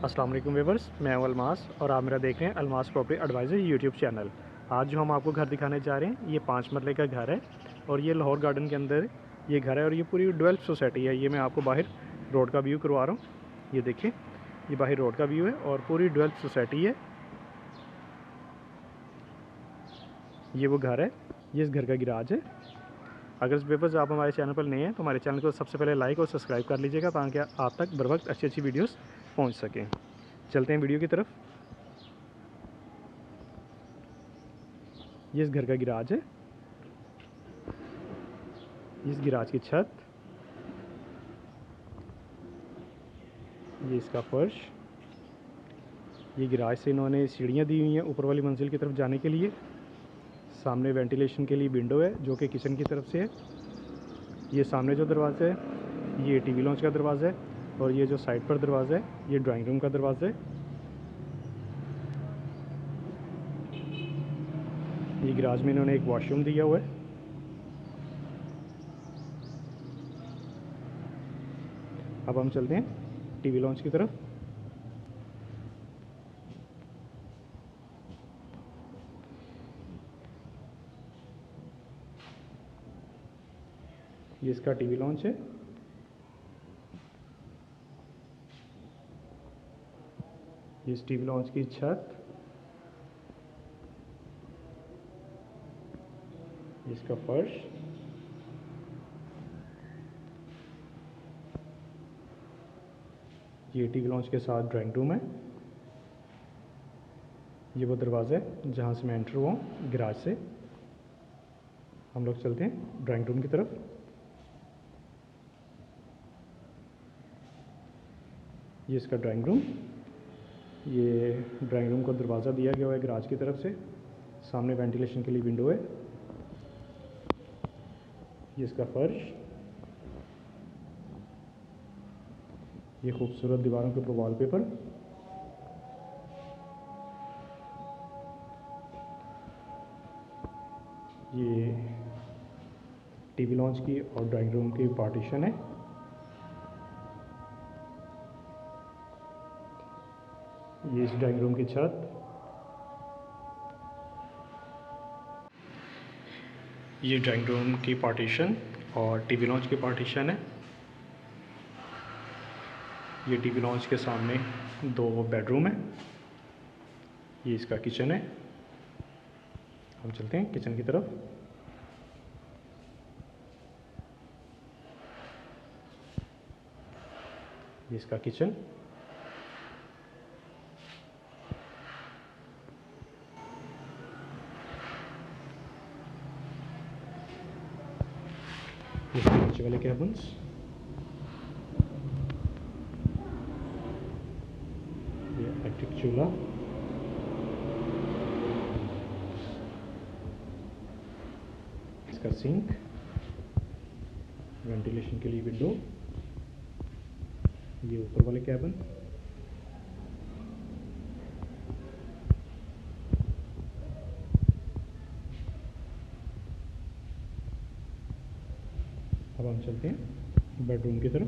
अस्सलाम वालेकुम व्यूअर्स, मैं हूं अलमास और आप मेरा देख रहे हैं Almas property advisor YouTube channel. आज जो हम आपको घर दिखाने जा रहे हैं ये 5 मरले का घर है और ये लाहौर गार्डन के अंदर ये घर है और ये पूरी डेवलप सोसाइटी है। ये मैं आपको बाहर रोड का व्यू करवा रहा हूँ। ये देखिए, ये बाहर रोड का व्यू है और पूरी डेवलप सोसाइटी है। ये वो घर है, ये इस घर का गिराज है। अगर इस व्यूअर्स आप हमारे चैनल पर नए हैं तो हमारे चैनल को सबसे पहले लाइक और सब्सक्राइब कर लीजिएगा ताकि आप तक बर वक्त अच्छी अच्छी वीडियोज़ पहुँच सकें। चलते हैं वीडियो की तरफ। ये इस घर का गिराज है, इस गिराज की छत, ये इसका फर्श। ये गिराज से इन्होंने सीढ़ियाँ दी हुई हैं ऊपर वाली मंजिल की तरफ जाने के लिए। सामने वेंटिलेशन के लिए विंडो है जो कि किचन की तरफ से है। ये सामने जो दरवाज़ा है ये टीवी लॉन्च का दरवाज़ा है और ये जो साइड पर दरवाज़ा है ये ड्राइंग रूम का दरवाज़ा है। ये गिराज में इन्होंने एक वॉशरूम दिया हुआ है। अब हम चलते हैं टीवी लॉन्च की तरफ। ये इसका टीवी लॉन्च है। ये इस टीवी लॉन्च की छत, इसका फर्श, ये टीवी लॉन्च के साथ ड्राइंग रूम है। ये वो दरवाज़ा है जहाँ से मैं एंटर हुआ हूँ गिराज से। हम लोग चलते हैं ड्राइंग रूम की तरफ। ये इसका ड्राइंग रूम, ये ड्राइंग रूम का दरवाज़ा दिया गया हुआ है गिराज की तरफ से। सामने वेंटिलेशन के लिए विंडो है। ये इसका फर्श, ये खूबसूरत दीवारों के ऊपर वॉलपेपर। ये टीवी लॉन्च की और ड्राइंग रूम की पार्टीशन है। ये इस ड्राइंग रूम की छत, ये ड्राइंग रूम की पार्टीशन और टीवी लॉन्च की पार्टीशन है। ये टीवी लॉन्च के सामने 2 बेडरूम है। ये इसका किचन है। हम चलते हैं किचन की तरफ। ये इसका किचन, ये नीचे वाले कैबिन्स, ये इलेक्ट्रिक चूल्हा, इसका सिंक, वेंटिलेशन के लिए विंडो, ये ऊपर वाले कैबिन, अब हम चलते हैं बेडरूम की तरफ।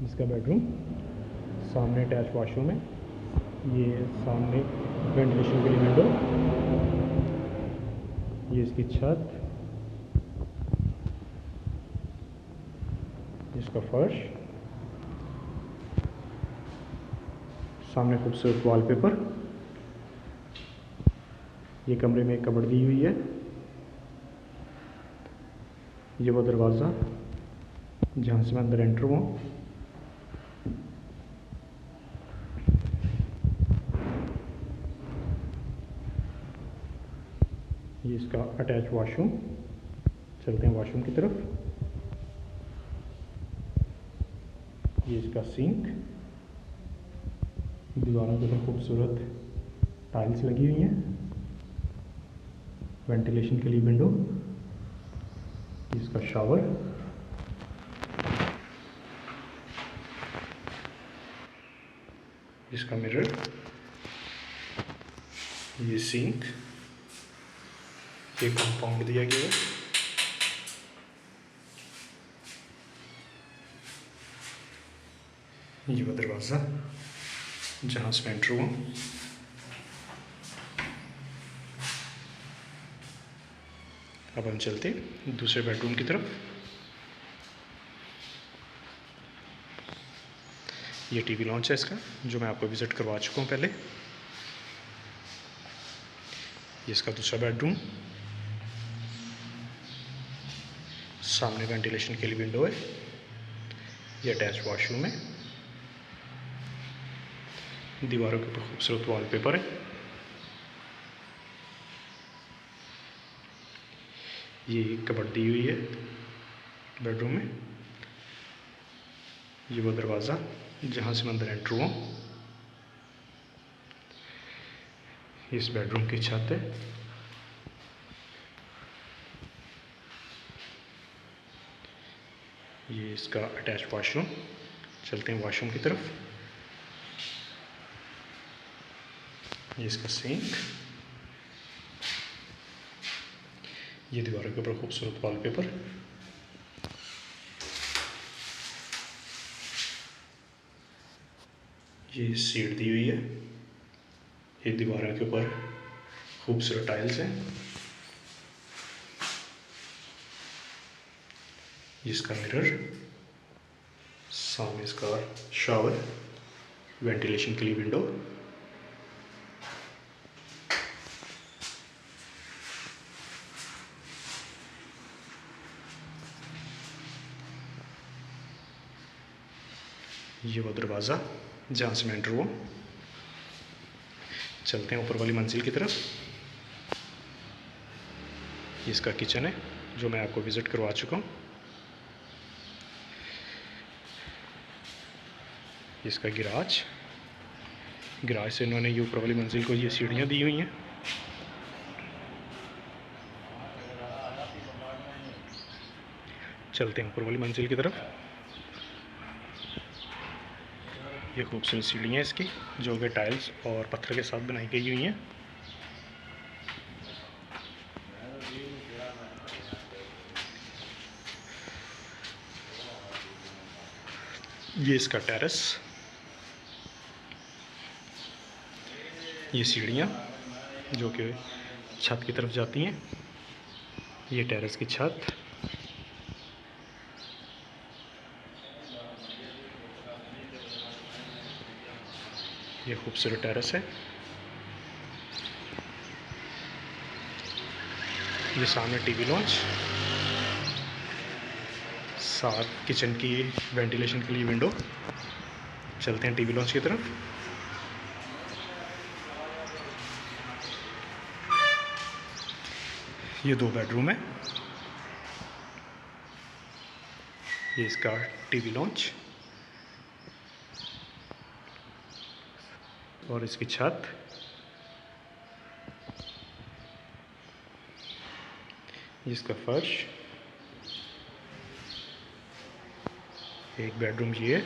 इसका बेडरूम, सामने अटैच वॉशरूम है। ये सामने वेंटिलेशन के लिए विंडो, ये इसकी छत, इसका फर्श, सामने खूबसूरत वॉलपेपर। ये कमरे में एक कबर्ड दी हुई है। ये वो दरवाज़ा जहाँ से मैं अंदर एंटर हुआ। ये इसका अटैच वॉशरूम। चलते हैं वॉशरूम की तरफ। ये इसका सिंक, दीवारों के ऊपर खूबसूरत टाइल्स लगी हुई हैं। वेंटिलेशन के लिए विंडो, इसका शावर, इसका मिरर, ये सिंक, ये कंपाउंड दिया गया है। ये वो दरवाज़ा जहाँ से मैं एंटर हुआ। अब हम चलते दूसरे बेडरूम की तरफ। ये टीवी लॉन्च है इसका, जो मैं आपको विज़िट करवा चुका हूँ पहले। ये इसका दूसरा बेडरूम, सामने वेंटिलेशन के लिए विंडो है। ये अटैच वॉशरूम है। दीवारों के ऊपर खूबसूरत वॉलपेपर है। ये कबर्ड दी हुई है बेडरूम में। ये वो दरवाज़ा जहाँ से मैं अंदर एंटर हुआ। इस बेडरूम की छत है। ये इसका अटैच वॉशरूम। चलते हैं वॉशरूम की तरफ। ये इसका सिंक। ये दीवारों के ऊपर खूबसूरत वॉलपेपर। ये सीट दी हुई है। ये दीवारों के ऊपर खूबसूरत टाइल्स हैं। इसका मिरर, सामने इसका शावर, वेंटिलेशन के लिए विंडो। ये वो दरवाज़ा जहाँ से मैं एंटर हुआ। चलते हैं ऊपर वाली मंजिल की तरफ। ये इसका किचन है, जो मैं आपको विज़िट करवा चुका हूँ। इसका गिराज से इन्होंने ये ऊपर वाली मंजिल को ये सीढ़ियाँ दी हुई हैं। चलते हैं ऊपर वाली मंजिल की तरफ। ये खूबसूरत सीढ़ियाँ इसकी, जो कि टाइल्स और पत्थर के साथ बनाई गई हुई हैं। ये इसका टेरेस। ये सीढ़ियाँ जो कि छत की तरफ जाती हैं। ये टेरेस की छत। ये खूबसूरत टेरेस है। ये सामने टीवी लॉन्च, साथ किचन की वेंटिलेशन के लिए विंडो। चलते हैं टीवी लॉन्च की तरफ। ये 2 बेडरूम है। ये इसका टीवी लॉन्च और इसकी छत। इसका फर्श। एक बेडरूम ये है।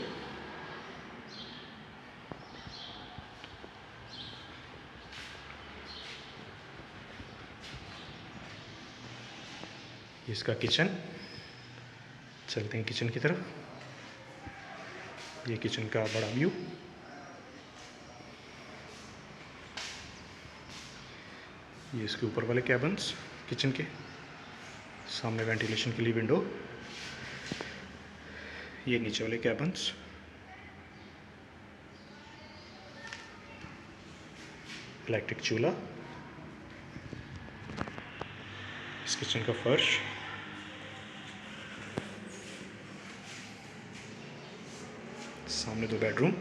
इसका किचन। चलते हैं किचन की तरफ। ये किचन का बड़ा व्यू। ये इसके ऊपर वाले कैबिन्स किचन के, सामने वेंटिलेशन के लिए विंडो। ये नीचे वाले कैबिन्स। इलेक्ट्रिक चूल्हा। इस किचन का फर्श। सामने 2 बेडरूम।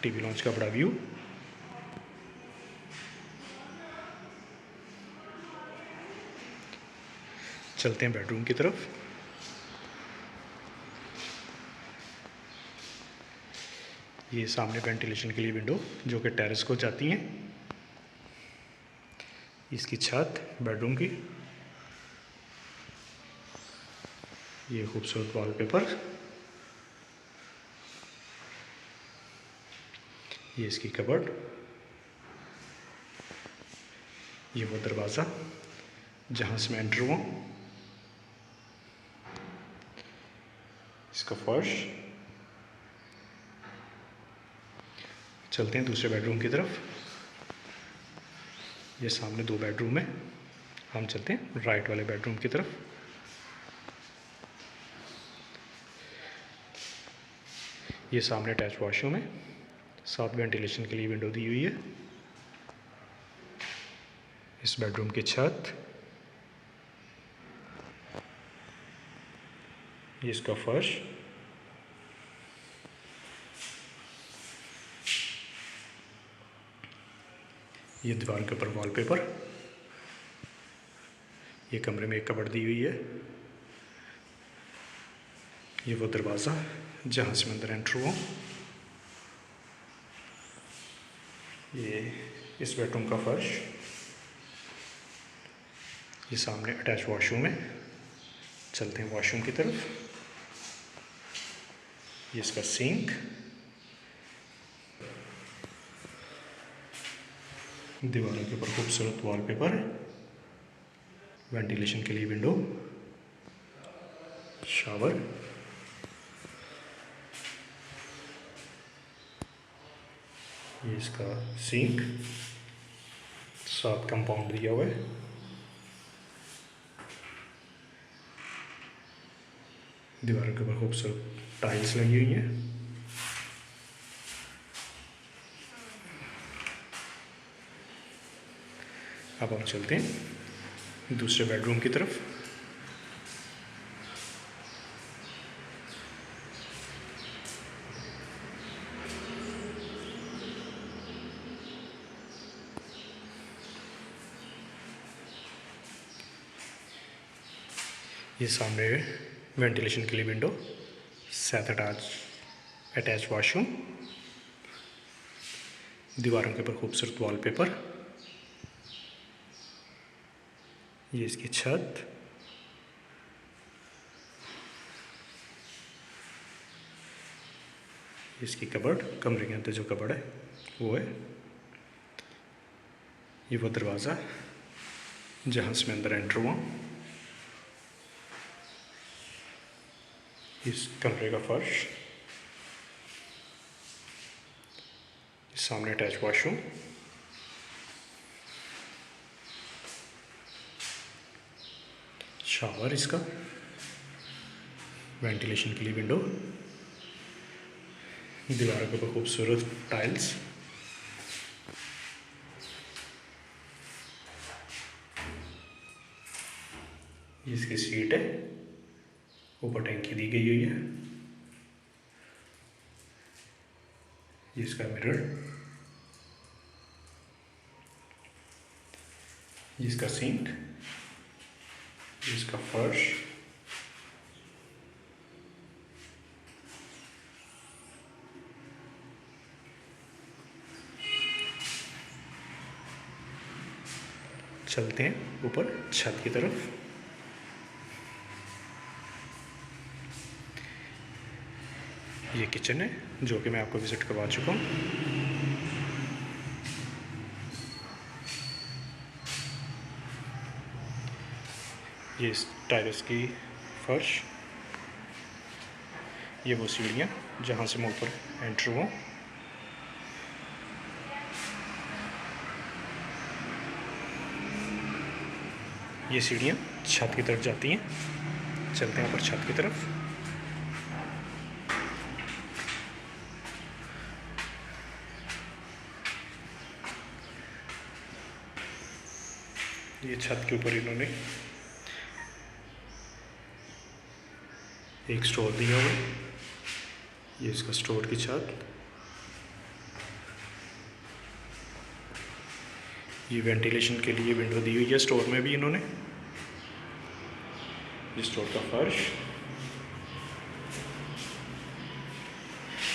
टीवी लॉन्च का बड़ा व्यू। चलते हैं बेडरूम की तरफ। ये सामने वेंटिलेशन के लिए विंडो, जो कि टेरेस को जाती हैं। इसकी छत बेडरूम की। ये खूबसूरत वॉलपेपर। ये इसकी कबर्ड। ये वो दरवाज़ा जहाँ से मैं एंटर हुआ। इसका फर्श। चलते हैं दूसरे बेडरूम की तरफ। ये सामने 2 बेडरूम है, हम चलते हैं राइट वाले बेडरूम की तरफ। ये सामने अटैच वॉशरूम है, साथ वेंटिलेशन के लिए विंडो दी हुई है। इस बेडरूम की छत, ये इसका फर्श, ये दीवार के ऊपर वॉलपेपर, ये कमरे में एक कबर्ड दी हुई है। ये वो दरवाज़ा जहाँ से मैं अंदर एंटर हुआ। ये इस बेडरूम का फर्श, ये सामने अटैच वॉशरूम है। चलते हैं वॉशरूम की तरफ। ये इसका सिंक, दीवारों के ऊपर खूबसूरत वॉलपेपर, वेंटिलेशन के लिए विंडो, शावर, ये इसका सिंक, साथ कंपाउंड दिया हुआ है। दीवारों के ऊपर खूबसूरत टाइल्स लगी हुई हैं। अब हम चलते हैं दूसरे बेडरूम की तरफ। ये सामने वेंटिलेशन के लिए विंडो, साथ अटैच वॉशरूम, दीवारों के ऊपर खूबसूरत वॉलपेपर, ये इसकी छत, इसकी कबर्ड, कमरे के अंदर जो कबर्ड है वो है। ये वो दरवाज़ा जहाँ से मैं अंदर एंटर हुआ। इस कमरे का फर्श, सामने अटैच वॉशरूम, शावर इसका, वेंटिलेशन के लिए विंडो, दीवारों के ऊपर खूबसूरत टाइल्स, ये इसकी सीट है, ऊपर टंकी दी गई हुई है। ये इसका मिरर, ये इसका सिंक, ये इसका फर्श, चलते हैं ऊपर छत की तरफ। ये किचन है जो कि मैं आपको विज़िट करवा चुका हूँ। ये इस टाइल्स की फर्श, ये वो सीढ़ियाँ जहाँ से मैं ऊपर एंटर हुआ। ये सीढ़ियाँ छत की तरफ जाती हैं। चलते हैं ऊपर छत की तरफ। ये छत के ऊपर इन्होंने एक स्टोर दिया हुआ है। ये इसका स्टोर की छत, ये वेंटिलेशन के लिए विंडो दी हुई है स्टोर में भी इन्होंने। ये स्टोर का फर्श,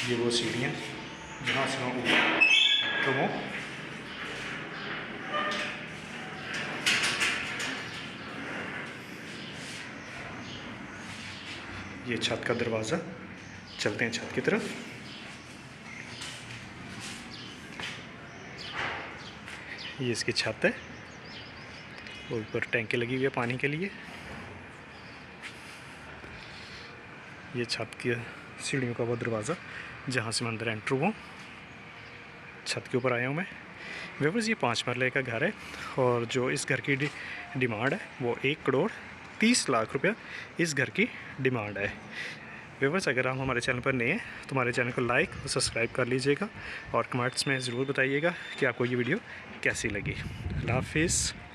ये वो सीढ़ियाँ जहाँ से मैं ऊपर हूँ। ये छत का दरवाज़ा। चलते हैं छत की तरफ। ये इसकी छत है और ऊपर टैंकी लगी हुई है पानी के लिए। ये छत की सीढ़ियों का वो दरवाज़ा जहाँ से मैं अंदर एंटर हुआ। छत के ऊपर आया हूँ मैं। व्यूअर्स ये 5 मरले का घर है और जो इस घर की डिमांड है वो 1,30 लाख रुपया इस घर की डिमांड है। व्यूअर्स अगर आप हमारे चैनल पर नए हैं तो हमारे चैनल को लाइक और सब्सक्राइब कर लीजिएगा और कमेंट्स में ज़रूर बताइएगा कि आपको ये वीडियो कैसी लगी। अल्लाह हाफिज़।